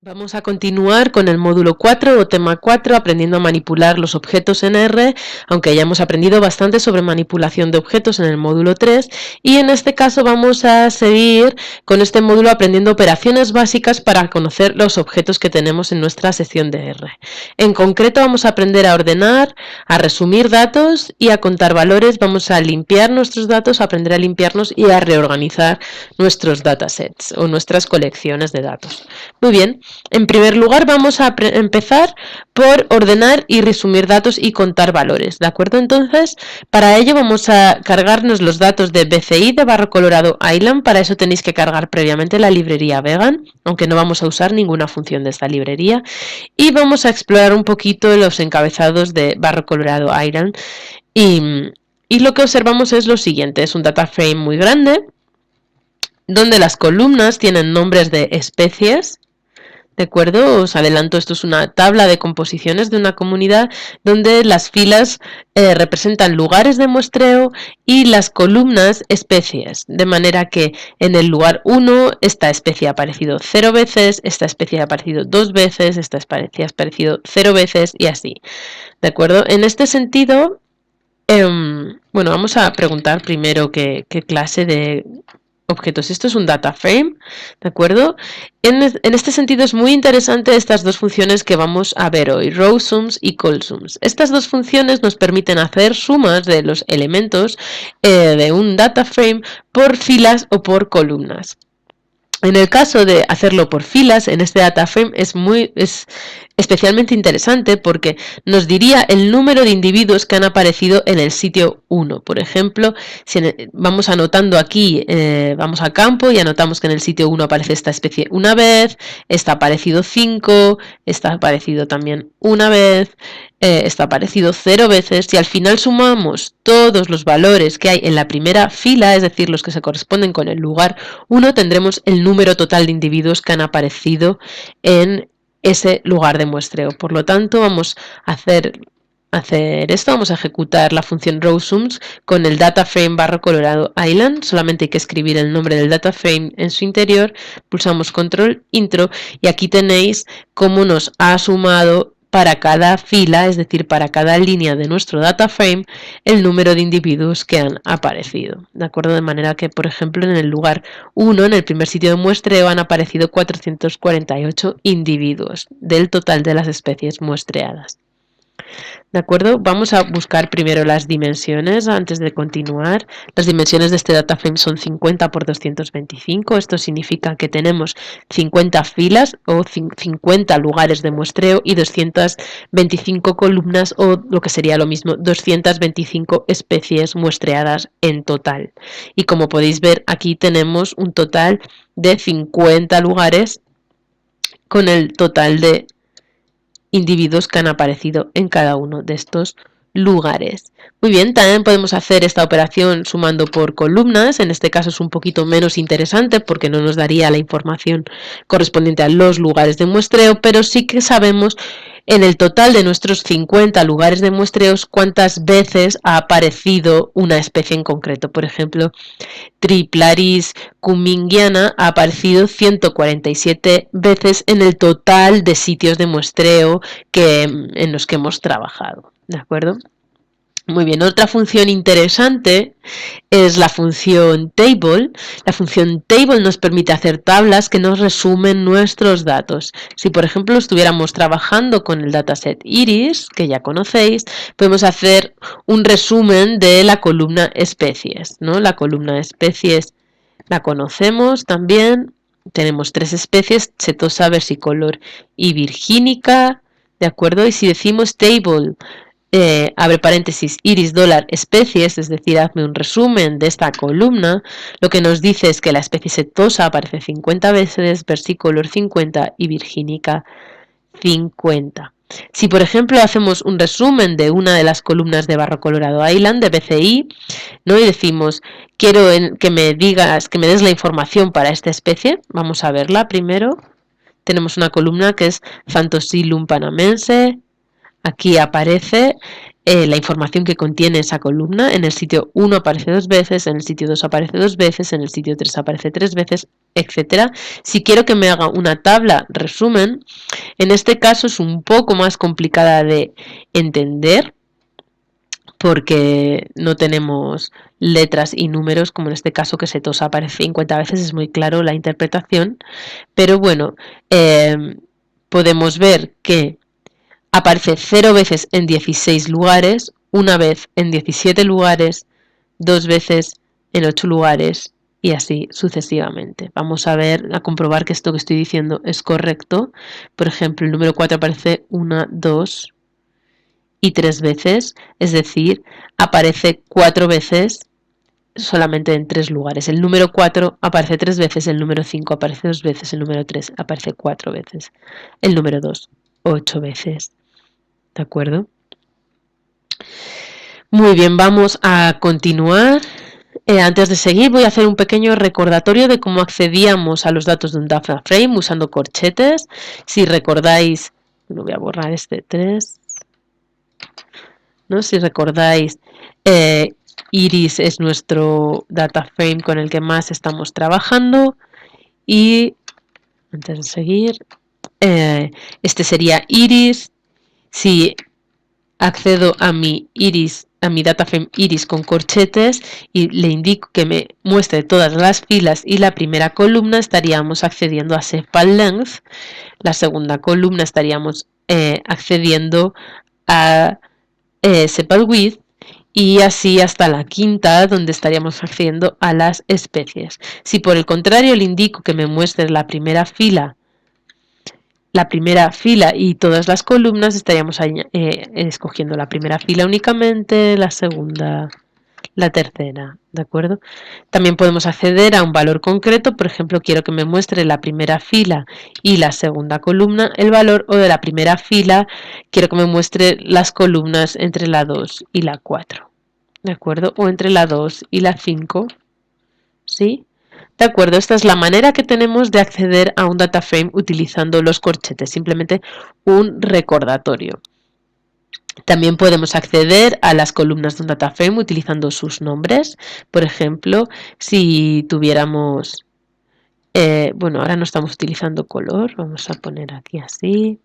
Vamos a continuar con el módulo 4 o tema 4, aprendiendo a manipular los objetos en R, aunque ya hemos aprendido bastante sobre manipulación de objetos en el módulo 3, y en este caso vamos a seguir con este módulo aprendiendo operaciones básicas para conocer los objetos que tenemos en nuestra sección de R. En concreto vamos a aprender a ordenar, a resumir datos y a contar valores. Vamos a limpiar nuestros datos, a aprender a limpiarnos y a reorganizar nuestros datasets o nuestras colecciones de datos. Muy bien. En primer lugar vamos a empezar por ordenar y resumir datos y contar valores, ¿de acuerdo? Entonces, para ello vamos a cargarnos los datos de BCI de Barro Colorado Island. Para eso tenéis que cargar previamente la librería Vegan, aunque no vamos a usar ninguna función de esta librería. Y vamos a explorar un poquito los encabezados de Barro Colorado Island. Y lo que observamos es lo siguiente, es un data frame muy grande, donde las columnas tienen nombres de especies. ¿De acuerdo? Os adelanto, esto es una tabla de composiciones de una comunidad donde las filas representan lugares de muestreo y las columnas especies, de manera que en el lugar 1 esta especie ha aparecido 0 veces, esta especie ha aparecido 2 veces, esta especie ha aparecido 0 veces y así. ¿De acuerdo? En este sentido, bueno, vamos a preguntar primero qué clase de objetos. Esto es un data frame, ¿de acuerdo? En este sentido es muy interesante estas dos funciones que vamos a ver hoy, rowSums y colsums. Estas dos funciones nos permiten hacer sumas de los elementos de un data frame por filas o por columnas. En el caso de hacerlo por filas, en este data frame es especialmente interesante porque nos diría el número de individuos que han aparecido en el sitio 1. Por ejemplo, si vamos anotando aquí, vamos a campo y anotamos que en el sitio 1 aparece esta especie una vez, esta ha aparecido 5, esta ha aparecido también una vez, está aparecido 0 veces, y al final sumamos todos los valores que hay en la primera fila, es decir, los que se corresponden con el lugar 1, tendremos el número total de individuos que han aparecido en ese lugar de muestreo. Por lo tanto, vamos a hacer esto, vamos a ejecutar la función rowSums con el data frame Barro Colorado Island. Solamente hay que escribir el nombre del data frame en su interior, pulsamos control intro y aquí tenéis cómo nos ha sumado para cada fila, es decir, para cada línea de nuestro data frame, el número de individuos que han aparecido. ¿De acuerdo? De manera que, por ejemplo, en el lugar 1, en el primer sitio de muestreo, han aparecido 448 individuos del total de las especies muestreadas. ¿De acuerdo? Vamos a buscar primero las dimensiones antes de continuar. Las dimensiones de este data frame son 50 por 225. Esto significa que tenemos 50 filas o 50 lugares de muestreo y 225 columnas, o lo que sería lo mismo, 225 especies muestreadas en total. Y como podéis ver, aquí tenemos un total de 50 lugares con el total de individuos que han aparecido en cada uno de estos lugares. Muy bien, también podemos hacer esta operación sumando por columnas. En este caso es un poquito menos interesante porque no nos daría la información correspondiente a los lugares de muestreo, pero sí que sabemos en el total de nuestros 50 lugares de muestreos cuántas veces ha aparecido una especie en concreto. Por ejemplo, Triplaris cumingiana ha aparecido 147 veces en el total de sitios de muestreo en los que hemos trabajado. ¿De acuerdo? Muy bien, otra función interesante es la función table. La función table nos permite hacer tablas que nos resumen nuestros datos. Si, por ejemplo, estuviéramos trabajando con el dataset iris, que ya conocéis, podemos hacer un resumen de la columna especies, ¿no? La columna especies la conocemos también. Tenemos 3 especies, setosa, versicolor y virgínica, ¿de acuerdo? Y si decimos table, abre paréntesis, iris dólar especies, es decir, hazme un resumen de esta columna, lo que nos dice es que la especie setosa aparece 50 veces, versicolor 50 y virgínica 50. Si, por ejemplo, hacemos un resumen de una de las columnas de Barro Colorado Island, de BCI, ¿no? Y decimos, quiero que me des la información para esta especie, vamos a verla primero. Tenemos una columna que es Phantosillum panamense. Aquí aparece la información que contiene esa columna. En el sitio 1 aparece 2 veces, en el sitio 2 aparece 2 veces, en el sitio 3 aparece 3 veces, etc. Si quiero que me haga una tabla resumen, en este caso es un poco más complicada de entender porque no tenemos letras y números, como en este caso que setos aparece 50 veces, es muy claro la interpretación, pero bueno, podemos ver que aparece 0 veces en 16 lugares, una vez en 17 lugares, 2 veces en 8 lugares y así sucesivamente. Vamos a ver, a comprobar que esto que estoy diciendo es correcto. Por ejemplo, el número 4 aparece 1, 2 y 3 veces, es decir, aparece 4 veces solamente en 3 lugares. El número 4 aparece 3 veces, el número 5 aparece 2 veces, el número 3 aparece 4 veces, el número 2 8 veces. ¿De acuerdo? Muy bien, vamos a continuar. Antes de seguir voy a hacer un pequeño recordatorio de cómo accedíamos a los datos de un data frame usando corchetes. Si recordáis, no voy a borrar este 3, ¿no? Si recordáis, Iris es nuestro data frame con el que más estamos trabajando y antes de seguir, este sería Iris. Si accedo a mi Iris, a mi data frame Iris con corchetes y le indico que me muestre todas las filas y la primera columna, estaríamos accediendo a sepal length. La segunda columna estaríamos accediendo a sepal width y así hasta la quinta, donde estaríamos accediendo a las especies. Si por el contrario le indico que me muestre la primera fila y todas las columnas, estaríamos escogiendo la primera fila únicamente, la segunda, la tercera, ¿de acuerdo? También podemos acceder a un valor concreto, por ejemplo, quiero que me muestre la primera fila y la segunda columna, el valor, o de la primera fila, quiero que me muestre las columnas entre la 2 y la 4, ¿de acuerdo? O entre la 2 y la 5, ¿sí? De acuerdo, esta es la manera que tenemos de acceder a un data frame utilizando los corchetes, simplemente un recordatorio. También podemos acceder a las columnas de un data frame utilizando sus nombres. Por ejemplo, si tuviéramos, bueno, ahora no estamos utilizando color, vamos a poner aquí así.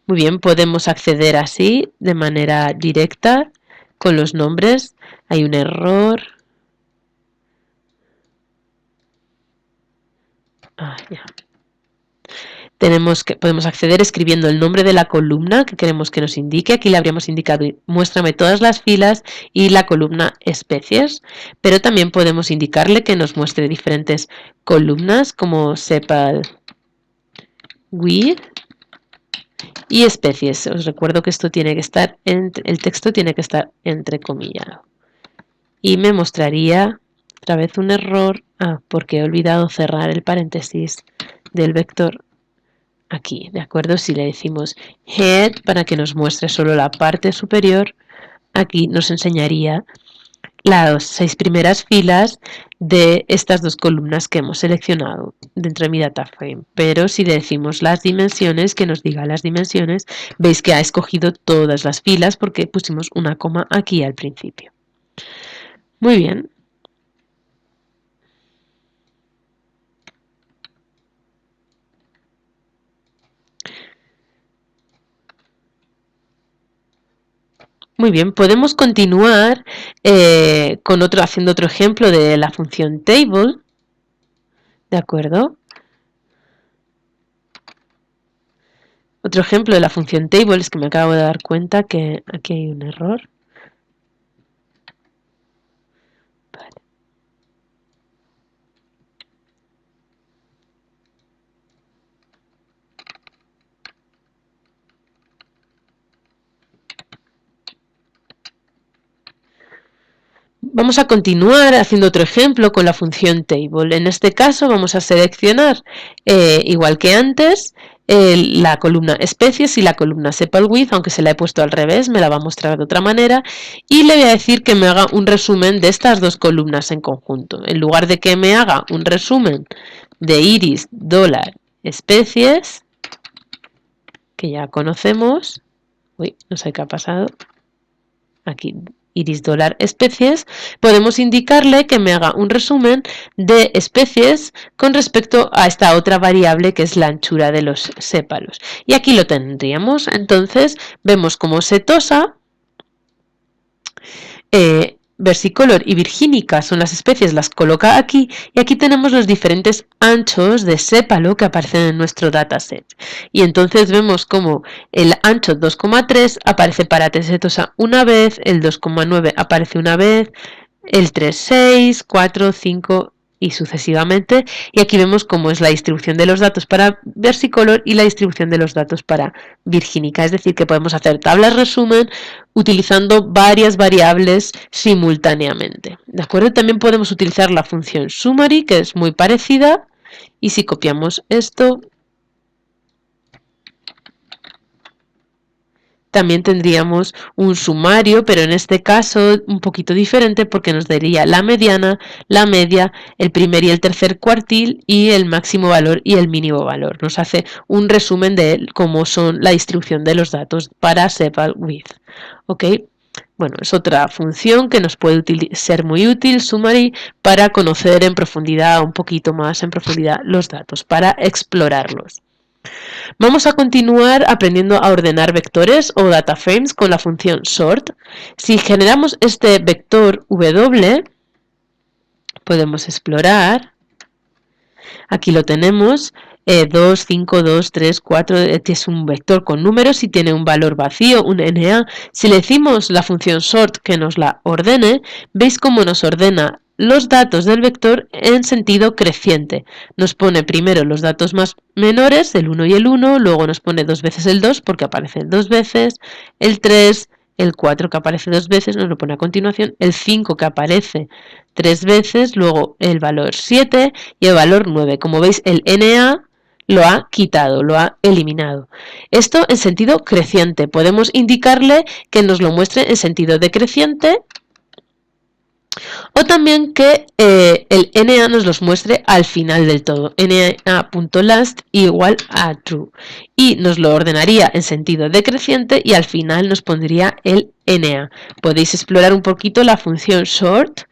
Muy bien, podemos acceder así de manera directa con los nombres. Hay un error. Ya. Podemos acceder escribiendo el nombre de la columna que queremos que nos indique. Aquí le habríamos indicado muéstrame todas las filas y la columna especies, pero también podemos indicarle que nos muestre diferentes columnas como sepal width y especies. Os recuerdo que esto tiene que estar el texto tiene que estar entrecomillado. Y me mostraría otra vez un error, porque he olvidado cerrar el paréntesis del vector aquí, ¿de acuerdo? Si le decimos head para que nos muestre solo la parte superior, aquí nos enseñaría las 6 primeras filas de estas 2 columnas que hemos seleccionado dentro de mi data frame. Pero si le decimos las dimensiones, que nos diga las dimensiones, veis que ha escogido todas las filas porque pusimos una coma aquí al principio. Muy bien. Muy bien, podemos continuar haciendo otro ejemplo de la función table, ¿de acuerdo? Otro ejemplo de la función table es que me acabo de dar cuenta que aquí hay un error. Vale. Vamos a continuar haciendo otro ejemplo con la función table. En este caso vamos a seleccionar, igual que antes, la columna especies y la columna sepal width, aunque se la he puesto al revés, me la va a mostrar de otra manera, y le voy a decir que me haga un resumen de estas 2 columnas en conjunto. En lugar de que me haga un resumen de iris, dólar, especies, que ya conocemos, Uy, no sé qué ha pasado. Aquí, iris dólar especies, podemos indicarle que me haga un resumen de especies con respecto a esta otra variable que es la anchura de los sépalos. Y aquí lo tendríamos. Entonces, vemos como setosa, versicolor y virgínica son las especies, las coloca aquí, y aquí tenemos los diferentes anchos de sépalo que aparecen en nuestro dataset. Y entonces vemos como el ancho 2,3 aparece para T setosa una vez, el 2,9 aparece una vez, el 3,6, 4, 5 y sucesivamente. Y aquí vemos cómo es la distribución de los datos para versicolor y la distribución de los datos para virgínica. Es decir, que podemos hacer tablas resumen utilizando varias variables simultáneamente. ¿De acuerdo? También podemos utilizar la función summary, que es muy parecida. Y si copiamos esto, también tendríamos un sumario, pero en este caso un poquito diferente porque nos daría la mediana, la media, el primer y el tercer cuartil y el máximo valor y el mínimo valor. Nos hace un resumen de cómo son la distribución de los datos para sepal_with. ¿Ok? Bueno, es otra función que nos puede ser muy útil, summary, para conocer en profundidad, un poquito más en profundidad los datos, para explorarlos. Vamos a continuar aprendiendo a ordenar vectores o data frames con la función sort. Si generamos este vector W, podemos explorar. Aquí lo tenemos. 2, 5, 2, 3, 4, este es un vector con números y tiene un valor vacío, un NA. Si le decimos la función sort que nos la ordene, veis cómo nos ordena los datos del vector en sentido creciente. Nos pone primero los datos más menores, el 1 y el 1, luego nos pone dos veces el 2 porque aparece dos veces, el 3, el 4 que aparece dos veces, nos lo pone a continuación, el 5 que aparece tres veces, luego el valor 7 y el valor 9. Como veis, el NA lo ha quitado, lo ha eliminado. Esto en sentido creciente. Podemos indicarle que nos lo muestre en sentido decreciente o también que el NA nos los muestre al final del todo. NA.last igual a true. Y nos lo ordenaría en sentido decreciente y al final nos pondría el NA. Podéis explorar un poquito la función sort,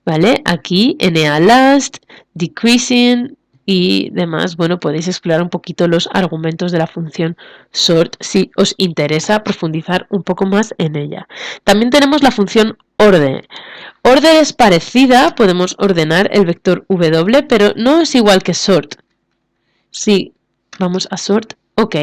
¿vale? Aquí NA last, decreasing y demás. Bueno, podéis explorar un poquito los argumentos de la función sort si os interesa profundizar un poco más en ella. También tenemos la función order. Order es parecida, podemos ordenar el vector W, pero no es igual que sort. Si vamos a sort, ok.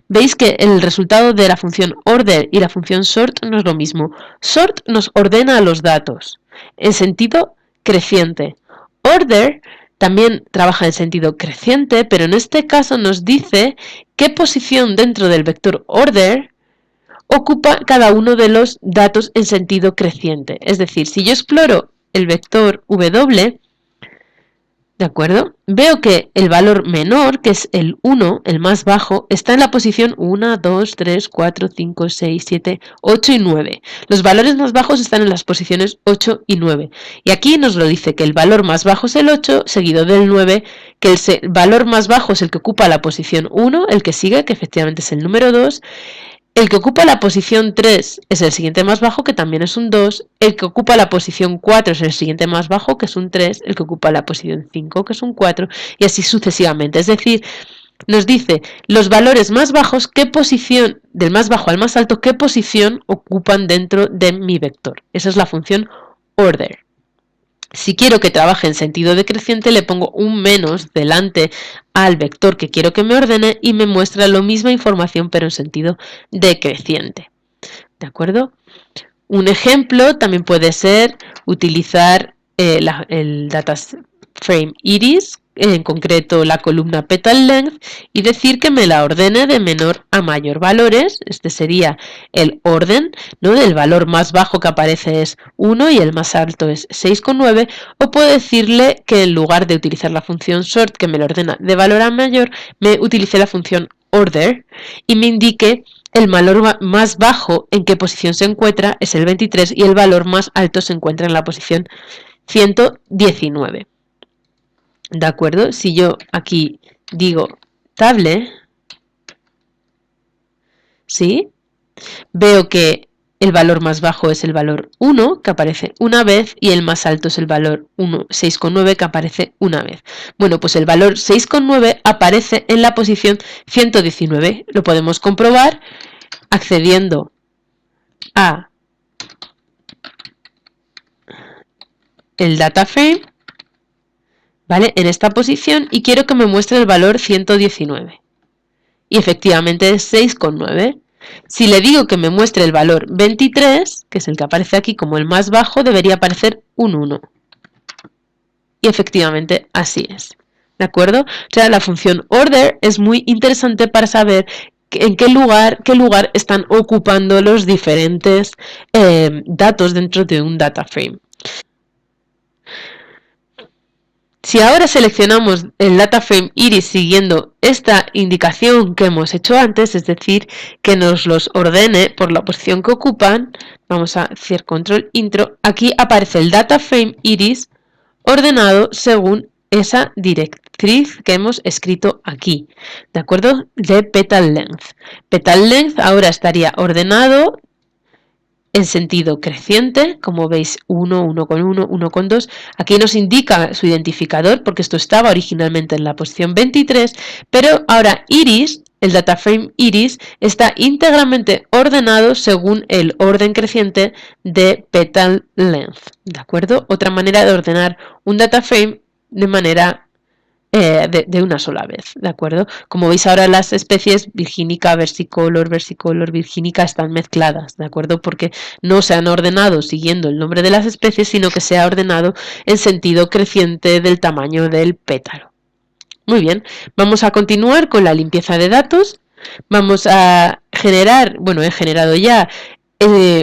Veis que el resultado de la función order y la función sort no es lo mismo. Sort nos ordena los datos en sentido creciente. Order también trabaja en sentido creciente, pero en este caso nos dice qué posición dentro del vector order ocupa cada uno de los datos en sentido creciente. Es decir, si yo exploro el vector W, ¿de acuerdo? Veo que el valor menor, que es el 1, el más bajo, está en la posición 1, 2, 3, 4, 5, 6, 7, 8 y 9. Los valores más bajos están en las posiciones 8 y 9. Y aquí nos lo dice que el valor más bajo es el 8, seguido del 9, que el valor más bajo es el que ocupa la posición 1, el que sigue, que efectivamente es el número 2, el que ocupa la posición 3 es el siguiente más bajo, que también es un 2. El que ocupa la posición 4 es el siguiente más bajo, que es un 3. El que ocupa la posición 5, que es un 4. Y así sucesivamente. Es decir, nos dice los valores más bajos, qué posición, del más bajo al más alto, qué posición ocupan dentro de mi vector. Esa es la función order. Si quiero que trabaje en sentido decreciente, le pongo un menos delante al vector que quiero que me ordene y me muestra la misma información pero en sentido decreciente. ¿De acuerdo? Un ejemplo también puede ser utilizar el data frame iris, en concreto la columna petal length, y decir que me la ordene de menor a mayor valores. Este sería el orden, ¿no? El valor más bajo que aparece es 1 y el más alto es 6,9, o puedo decirle que en lugar de utilizar la función sort que me lo ordena de valor a mayor, me utilice la función order y me indique el valor más bajo en qué posición se encuentra es el 23 y el valor más alto se encuentra en la posición 119. ¿De acuerdo? Si yo aquí digo table, ¿sí? Veo que el valor más bajo es el valor 1, que aparece una vez, y el más alto es el valor 6,9, que aparece una vez. Bueno, pues el valor 6,9 aparece en la posición 119. Lo podemos comprobar accediendo a el data frame, ¿vale? En esta posición, y quiero que me muestre el valor 119. Y efectivamente es 6,9. Si le digo que me muestre el valor 23, que es el que aparece aquí como el más bajo, debería aparecer un 1. Y efectivamente así es. ¿De acuerdo? O sea, la función order es muy interesante para saber en qué lugar están ocupando los diferentes datos dentro de un data frame. Si ahora seleccionamos el data frame iris siguiendo esta indicación que hemos hecho antes, es decir, que nos los ordene por la posición que ocupan, vamos a hacer control intro, aquí aparece el data frame iris ordenado según esa directriz que hemos escrito aquí, ¿de acuerdo? De petal length. Petal length ahora estaría ordenado en sentido creciente, como veis 1, 1,1, 1,2. Aquí nos indica su identificador porque esto estaba originalmente en la posición 23, pero ahora iris, el data frame iris, está íntegramente ordenado según el orden creciente de petal length, ¿de acuerdo? Otra manera de ordenar un data frame de manera de una sola vez, ¿de acuerdo? Como veis ahora las especies virgínica, versicolor, virgínica están mezcladas, ¿de acuerdo? Porque no se han ordenado siguiendo el nombre de las especies, sino que se ha ordenado en sentido creciente del tamaño del pétalo. Muy bien, vamos a continuar con la limpieza de datos. Vamos a generar, bueno, he generado ya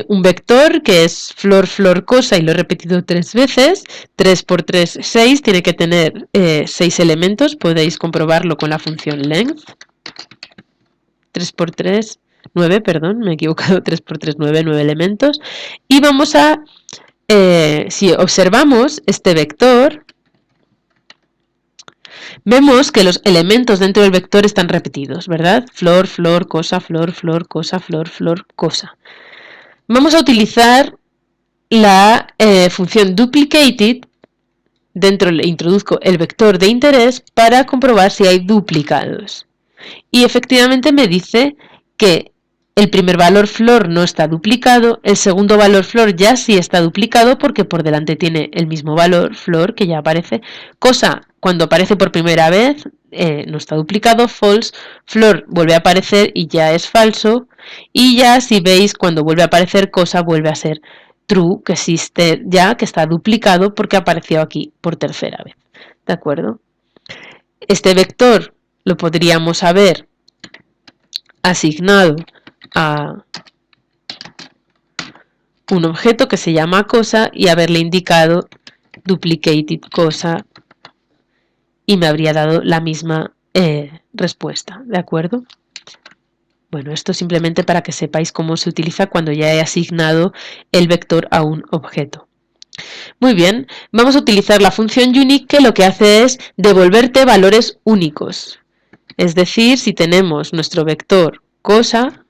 un vector que es flor, flor, cosa, y lo he repetido 3 veces. 3 por 3, 6, tiene que tener 6 elementos, podéis comprobarlo con la función length. 3 por 3, 9, perdón, me he equivocado, 3 por 3, 9, 9 elementos. Y vamos a, si observamos este vector, vemos que los elementos dentro del vector están repetidos, ¿verdad? Flor, flor, cosa, flor, flor, cosa, flor, flor, cosa. Vamos a utilizar la función duplicated, dentro le introduzco el vector de interés para comprobar si hay duplicados. Y efectivamente me dice que el primer valor flor no está duplicado, el segundo valor flor ya sí está duplicado porque por delante tiene el mismo valor flor que ya aparece. Cosa, cuando aparece por primera vez, no está duplicado, false, flor vuelve a aparecer y ya es falso. Y ya si veis, cuando vuelve a aparecer cosa, vuelve a ser true, que existe ya, que está duplicado porque apareció aquí por tercera vez. ¿De acuerdo? Este vector lo podríamos haber asignado a un objeto que se llama cosa y haberle indicado duplicated cosa y me habría dado la misma respuesta, ¿de acuerdo? Bueno, esto simplemente para que sepáis cómo se utiliza cuando ya he asignado el vector a un objeto. Muy bien, vamos a utilizar la función unique, que lo que hace es devolverte valores únicos. Es decir, si tenemos nuestro vector cosa,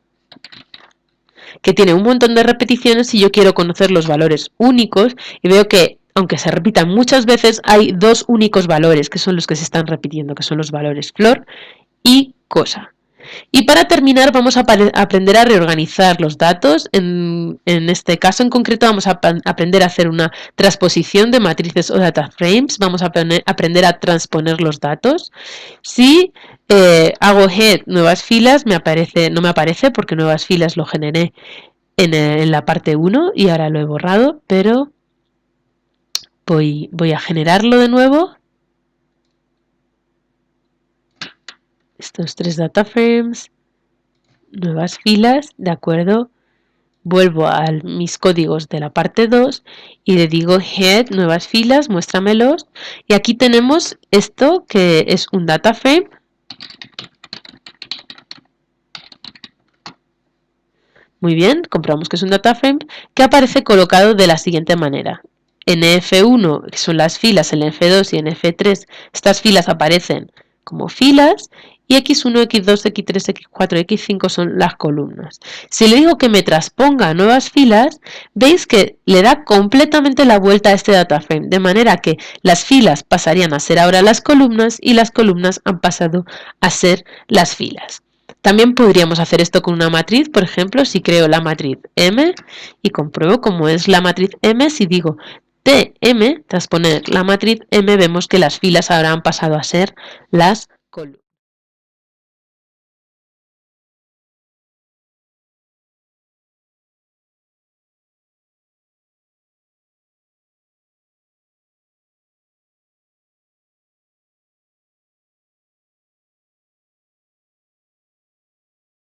que tiene un montón de repeticiones, y yo quiero conocer los valores únicos, y veo que aunque se repitan muchas veces, hay dos únicos valores que son los que se están repitiendo, que son los valores flor y cosa. Y para terminar vamos a aprender a reorganizar los datos. En este caso en concreto vamos a aprender a hacer una transposición de matrices o data frames. Vamos a aprender a transponer los datos. Si hago head nuevas filas, no me aparece porque nuevas filas lo generé en la parte 1 y ahora lo he borrado, pero voy a generarlo de nuevo. Estos 3 data frames, nuevas filas, de acuerdo. Vuelvo a mis códigos de la parte 2 y le digo head, nuevas filas, muéstramelos. Y aquí tenemos esto que es un data frame. Muy bien, comprobamos que es un data frame que aparece colocado de la siguiente manera. En F1, que son las filas, en F2 y en F3, estas filas aparecen como filas, y x1, x2, x3, x4, x5 son las columnas. Si le digo que me transponga a nuevas filas, veis que le da completamente la vuelta a este dataframe, de manera que las filas pasarían a ser ahora las columnas y las columnas han pasado a ser las filas. También podríamos hacer esto con una matriz, por ejemplo, si creo la matriz M y compruebo cómo es la matriz M, si digo TM, tras poner la matriz M, vemos que las filas ahora han pasado a ser las columnas.